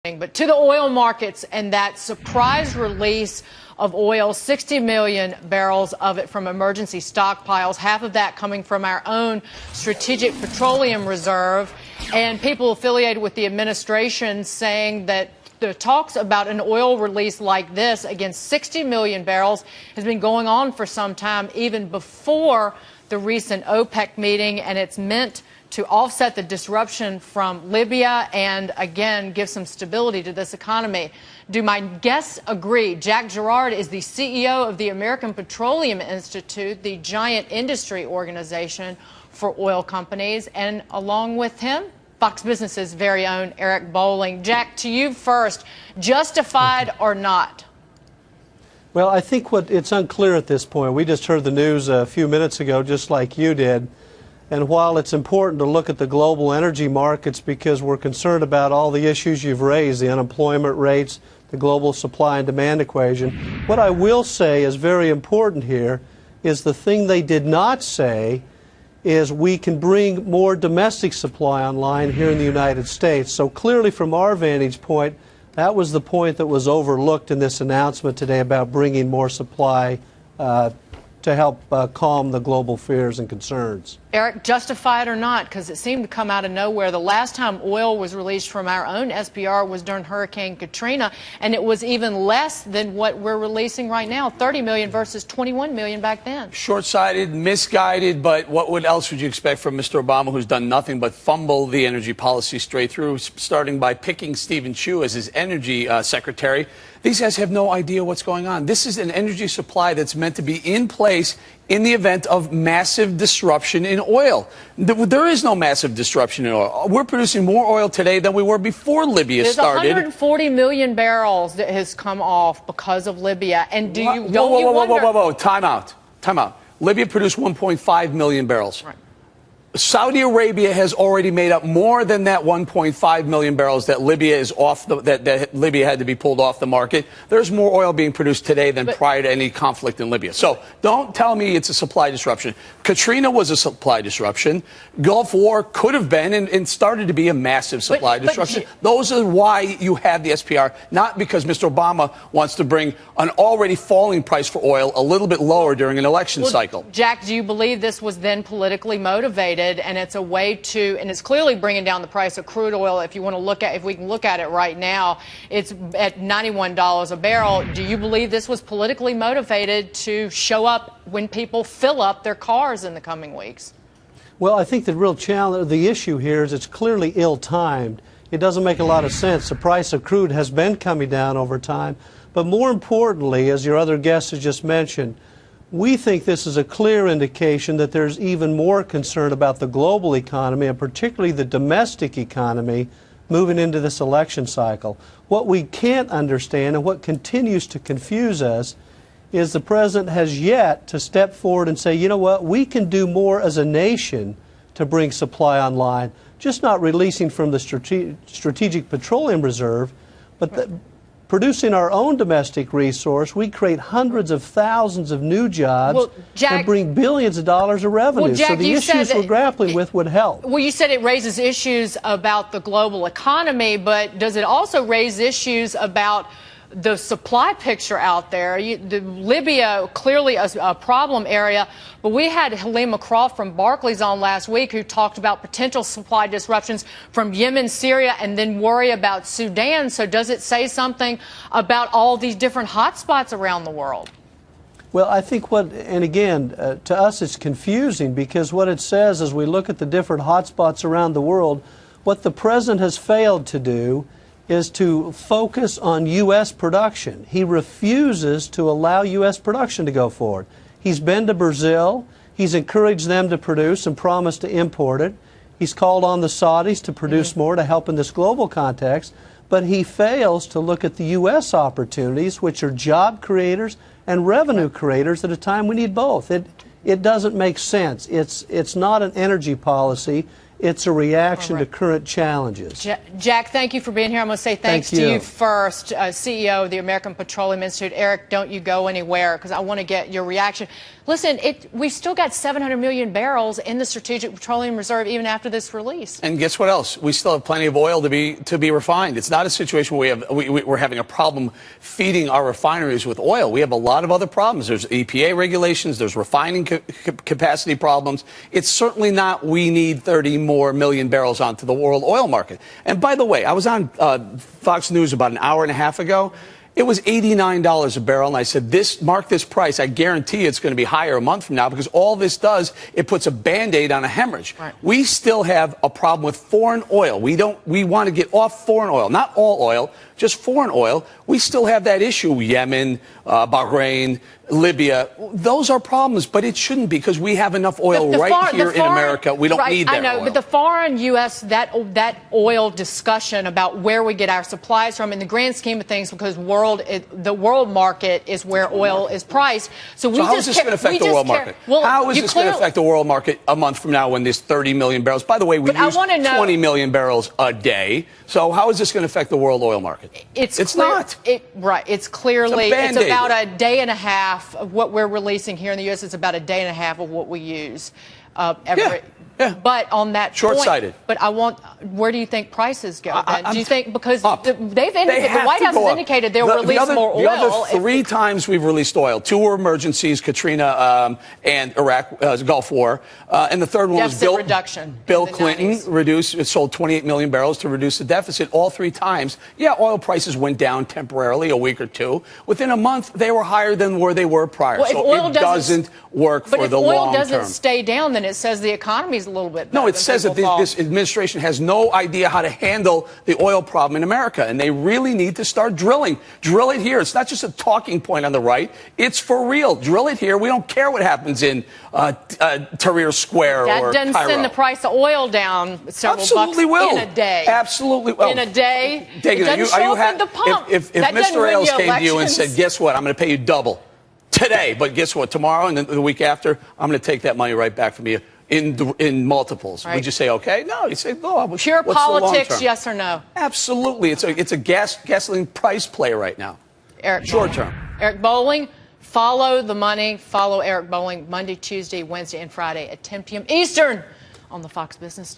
But to the oil markets and that surprise release of oil, 60 million barrels of it from emergency stockpiles, half of that coming from our own Strategic Petroleum Reserve, and people affiliated with the administration saying that the talks about an oil release like this, again, 60 million barrels, has been going on for some time, even before the recent OPEC meeting, and it's meant to offset the disruption from Libya and, again, give some stability to this economy. Do my guests agree? Jack Gerard is the CEO of the American Petroleum Institute, the giant industry organization for oil companies, and along with him, Fox Business's very own Eric Bolling. Jack, to you first, justified or not? Well, I think it's unclear at this point. We just heard the news a few minutes ago, just like you did. And while it's important to look at the global energy markets because we're concerned about all the issues you've raised, the unemployment rates, the global supply and demand equation, what I will say is very important here is the thing they did not say is we can bring more domestic supply online here in the United States. So clearly from our vantage point, that was the point that was overlooked in this announcement today about bringing more supply to help calm the global fears and concerns. Eric, justified or not? Because it seemed to come out of nowhere. The last time oil was released from our own SPR was during Hurricane Katrina, and it was even less than what we're releasing right now, 30 million versus 21 million back then. Short-sighted, misguided, but what else would you expect from Mr. Obama, who's done nothing but fumble the energy policy straight through, starting by picking Stephen Chu as his energy secretary. These guys have no idea what's going on. This is an energy supply that's meant to be in place in the event of massive disruption in oil. There is no massive disruption in oil. We're producing more oil today than we were before Libya started. There's 140 million barrels that has come off because of Libya. And do you whoa, time out. Libya produced 1.5 million barrels. Right. Saudi Arabia has already made up more than that 1.5 million barrels that Libya is off that Libya had to be pulled off the market. There's more oil being produced today than prior to any conflict in Libya. So don't tell me it's a supply disruption. Katrina was a supply disruption. Gulf War could have been and started to be a massive supply disruption. Those are why you have the SPR, not because Mr. Obama wants to bring an already falling price for oil a little bit lower during an election cycle. Jack, do you believe this was then politically motivated? And it's a way to, and it's clearly bringing down the price of crude oil. If you want to look at, if we can look at it right now, it's at $91 a barrel. Do you believe this was politically motivated to show up when people fill up their cars in the coming weeks? Well, I think the real challenge, the issue here is it's clearly ill-timed. It doesn't make a lot of sense. The price of crude has been coming down over time. But more importantly, as your other guest has just mentioned, we think this is a clear indication that there's even more concern about the global economy and particularly the domestic economy moving into this election cycle. What we can't understand and what continues to confuse us is the president has yet to step forward and say, you know what, we can do more as a nation to bring supply online, just not releasing from the Strategic Petroleum Reserve, but producing our own domestic resource. We create hundreds of thousands of new jobs and bring billions of dollars of revenue. Jack, so the issues we're grappling with would help. Well, you said it raises issues about the global economy, but does it also raise issues about the supply picture out there? Libya, clearly a problem area, but we had Halima Croft from Barclays on last week who talked about potential supply disruptions from Yemen, Syria, and then worry about Sudan. So does it say something about all these different hotspots around the world? Well, I think and again, to us it's confusing because what it says as we look at the different hotspots around the world, what the president has failed to do is to focus on U.S. production. He refuses to allow U.S. production to go forward. He's been to Brazil. He's encouraged them to produce and promised to import it. He's called on the Saudis to produce more to help in this global context. But he fails to look at the U.S. opportunities, which are job creators and revenue creators at a time we need both. It doesn't make sense. It's not an energy policy. It's a reaction to current challenges. Jack, thank you for being here. I'm going to say thanks to you first, CEO of the American Petroleum Institute. Eric, don't you go anywhere because I want to get your reaction. Listen, we still got 700 million barrels in the Strategic Petroleum Reserve even after this release. And guess what else? We still have plenty of oil to be refined. It's not a situation where we're having a problem feeding our refineries with oil. We have a lot of other problems. There's EPA regulations. There's refining capacity problems. It's certainly not we need 30 more million barrels onto the world oil market. And by the way, I was on Fox News about an hour and a half ago. It was $89 a barrel, and I said, mark this price. I guarantee it's going to be higher a month from now, because all this does, it puts a Band-Aid on a hemorrhage. Right. We still have a problem with foreign oil. We want to get off foreign oil, not all oil, just foreign oil. We still have that issue. Yemen, Bahrain, Libya. Those are problems, but it shouldn't be, because we have enough oil right here in America. We don't need that I know, oil. but the foreign U.S., that oil discussion about where we get our supplies from, in the grand scheme of things, because the world market is where oil is priced. So how is this going to affect the world market? Well, how is this going to affect the world market a month from now when there's 30 million barrels? By the way, we use 20 million barrels a day. So how is this going to affect the world oil market? It's not. It's clearly, it's about a day and a half of what we're releasing here in the U.S. It's about a day and a half of what we use every. Yeah. But on that short-sighted. But where do you think prices go then? Do you think, because up. the White House has indicated they'll release more oil? The other 3 times we've released oil. 2 were emergencies, Katrina and Iraq, Gulf War, and the third one was Bill Clinton sold 28 million barrels to reduce the deficit. All 3 times, oil prices went down temporarily, a week or 2. Within a month, they were higher than where they were prior. Well, so it doesn't work for the long term. But if oil doesn't stay down, then it says the economy's a little bit better. No, it says that this administration has no idea how to handle the oil problem in America, and they really need to start drilling. Drill it here. It's not just a talking point on the right. It's for real. Drill it here. We don't care what happens in Tahrir Square or Cairo. That doesn't send the price of oil down several bucks in a day. Absolutely will. In a day. It doesn't show up at the pump. If Mr. Ailes came to you and said, guess what, I'm going to pay you double today, but guess what, tomorrow and then the week after, I'm going to take that money right back from you in multiples. Right. Would you say okay? No, you say no. Pure politics, yes or no? Absolutely. It's a gasoline price play right now. Short term. Eric Bolling, follow the money. Follow Eric Bolling Monday, Tuesday, Wednesday, and Friday at 10 p.m. Eastern on the Fox Business Network.